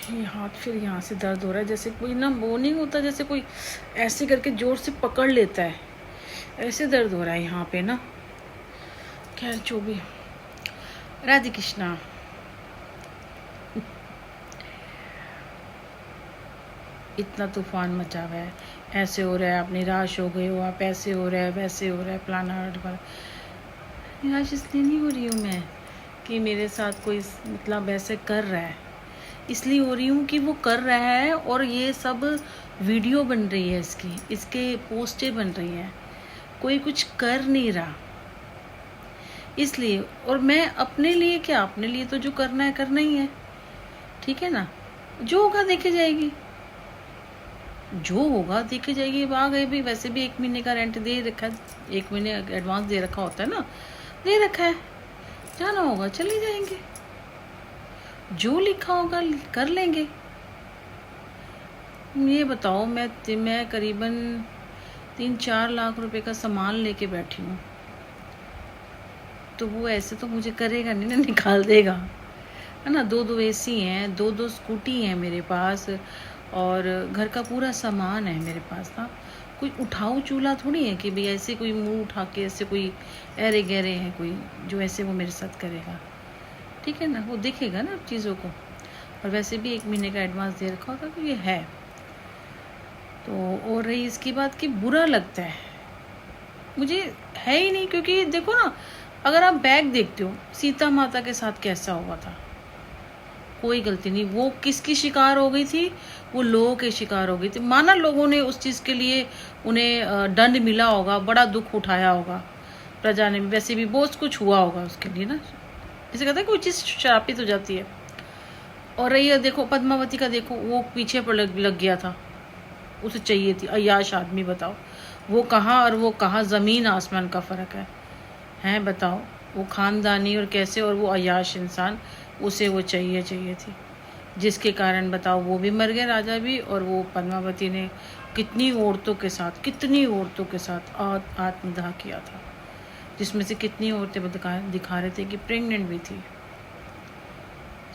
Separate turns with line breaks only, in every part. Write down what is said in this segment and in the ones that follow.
ये हाथ फिर यहाँ से दर्द हो रहा है, जैसे कोई ना वो नहीं होता, जैसे कोई ऐसे करके जोर से पकड़ लेता है, ऐसे दर्द हो रहा है यहाँ पे ना। खैर जो भी, राधे कृष्णा। इतना तूफान मचा हुआ है, ऐसे हो रहा है, आप निराश हो गए हो, आप ऐसे हो रहा है, वैसे हो रहा है, फलाना ढिमकाना। निराश इसलिए नहीं हो रही हूँ मैं कि मेरे साथ कोई मतलब ऐसे कर रहा है, इसलिए हो रही हूँ कि वो कर रहा है और ये सब वीडियो बन रही है, इसके पोस्टें बन रही हैं, कोई कुछ कर नहीं रहा इसलिए। और मैं अपने लिए क्या, अपने लिए तो जो करना है करना ही है, ठीक है ना। जो होगा देखे जाएगी, जो होगा देखे जाएगी। आ गए भी, वैसे भी 1 महीने का रेंट दे रखा है, 1 महीने एडवांस दे रखा होता है ना, दे रखा है, जाना होगा चले जाएंगे, जो लिखा होगा कर लेंगे। ये बताओ, मैं करीबन 3-4 लाख रुपए का सामान लेके बैठी हूँ, तो वो ऐसे तो मुझे करेगा नहीं ना, निकाल देगा, है ना। 2 एसी हैं, 2 स्कूटी हैं मेरे पास, और घर का पूरा सामान है मेरे पास ना। कोई उठाऊ चूल्हा थोड़ी है कि भाई ऐसे कोई मुंह उठा के ऐसे कोई ऐरे गहरे हैं कोई जो ऐसे वो मेरे साथ करेगा, ठीक है ना। वो देखेगा ना चीज़ों को, और वैसे भी 1 महीने का एडवांस दे रखा होगा, तो ये है। तो और रही इसकी बात कि बुरा लगता है मुझे, है ही नहीं, क्योंकि देखो ना, अगर आप बैग देखते हो, सीता माता के साथ कैसा हुआ था, कोई गलती नहीं, वो किसकी शिकार हो गई थी, वो लोगों के शिकार हो गई थी। माना लोगों ने उस चीज़ के लिए उन्हें दंड मिला होगा, बड़ा दुख उठाया होगा, प्रजा ने वैसे भी बहुत कुछ हुआ होगा उसके लिए ना। जैसे कहते हैं कोई चीज़ श्रापित हो जाती है। और रही देखो पद्मावती का, देखो वो पीछे पर लग गया था, उसे चाहिए थी, अय्याश आदमी, बताओ वो कहाँ और वो कहाँ, ज़मीन आसमान का फ़र्क है बताओ। वो ख़ानदानी और कैसे, और वो अय्याश इंसान, उसे वो चाहिए थी, जिसके कारण बताओ वो भी मर गए, राजा भी, और वो पद्मावती ने कितनी औरतों के साथ आत्मदाह किया था, जिसमें से कितनी औरतें दिखा रहे थे कि प्रेग्नेंट भी थी।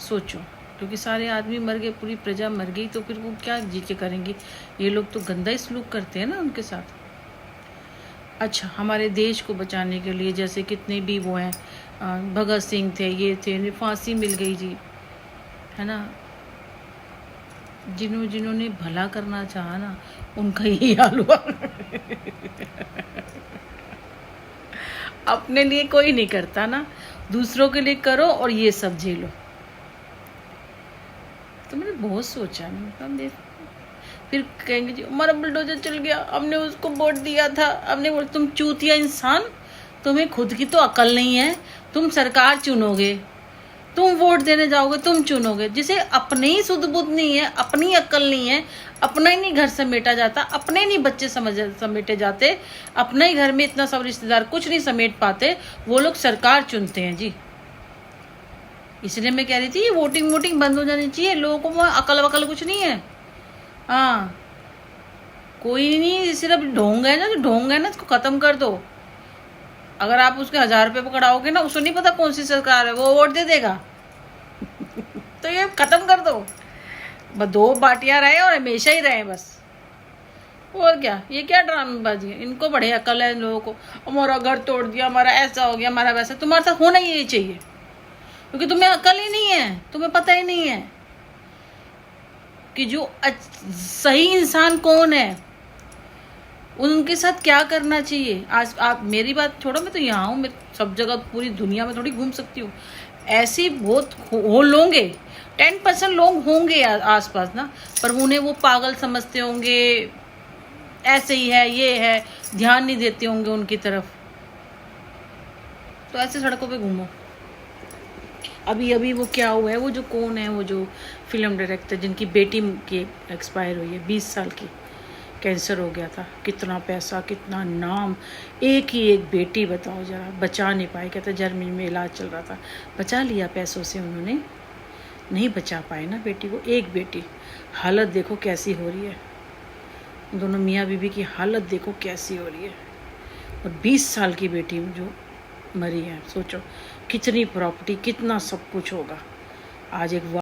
सोचो, क्योंकि सारे आदमी मर गए, पूरी प्रजा मर गई, तो फिर वो क्या जी के करेंगी। ये लोग तो गंदा ही सलूक करते हैं ना उनके साथ। अच्छा, हमारे देश को बचाने के लिए जैसे कितने भी वो हैं, भगत सिंह थे, ये थे, फांसी मिल गई जी, है ना। जिन्होंने भला करना चाहा ना, उनका यही हाल हुआ। अपने लिए कोई नहीं करता ना, दूसरों के लिए करो और ये सब झेलो। तो मैंने बहुत सोचा, मतलब फिर कहेंगे जी हमारा बुलडोजर चल गया, हमने उसको वोट दिया था, हमने वोट। तुम चूतिया इंसान, तुम्हें खुद की तो अकल नहीं है। तुम सरकार चुनोगे, तुम वोट देने जाओगे, तुम चुनोगे, जिसे अपने ही सुध बुद्ध नहीं है, अपनी अकल नहीं है, अपना ही नहीं घर समेटा जाता, अपने नहीं बच्चे समेटे जाते, अपने ही घर में इतना सब रिश्तेदार कुछ नहीं समेट पाते, वो लोग सरकार चुनते हैं जी। इसलिए मैं कह रही थी वोटिंग बंद हो जानी चाहिए, लोगों को अकल वकल कुछ नहीं है। हाँ, कोई नहीं, सिर्फ ढोंग है ना, जो ढोंग है ना उसको खत्म कर दो। अगर आप उसके 1000 रुपये पकड़ाओगे ना, उसको नहीं पता कौन सी सरकार है, वो वोट दे देगा। तो ये खत्म कर दो, बस 2 पार्टियां रहे और हमेशा ही रहे बस। और क्या, ये क्या ड्रामेबाजी है, इनको बड़े अकल है इन लोगों को। हमारा घर तोड़ दिया, हमारा ऐसा हो गया, हमारा वैसा। तुम्हारे साथ होना ही चाहिए, क्योंकि तुम्हें अकल ही नहीं है, तुम्हें पता ही नहीं है कि जो सही इंसान कौन है, उनके साथ क्या करना चाहिए। आज आप मेरी बात छोड़ो, मैं तो यहाँ हूँ, मैं सब जगह पूरी दुनिया में थोड़ी घूम सकती हूँ। ऐसे बहुत हो लोगे, 10% लोग होंगे आसपास ना, पर उन्हें वो पागल समझते होंगे, ऐसे ही है, ये है, ध्यान नहीं देते होंगे उनकी तरफ। तो ऐसे सड़कों पे घूमो। अभी वो क्या हुआ है, वो जो कौन है, वो जो फिल्म डायरेक्टर जिनकी बेटी की एक्सपायर हुई है, 20 साल की, कैंसर हो गया था, कितना पैसा, कितना नाम, एक ही एक बेटी, बताओ जरा, बचा नहीं पाए। कहते जर्मनी में इलाज चल रहा था, बचा लिया पैसों से उन्होंने, नहीं बचा पाए ना बेटी को, एक बेटी। हालत देखो कैसी हो रही है, दोनों मियाँ बीवी की हालत देखो कैसी हो रही है, और 20 साल की बेटी जो मरी है। सोचो कितनी प्रॉपर्टी, कितना सब कुछ होगा। आज एक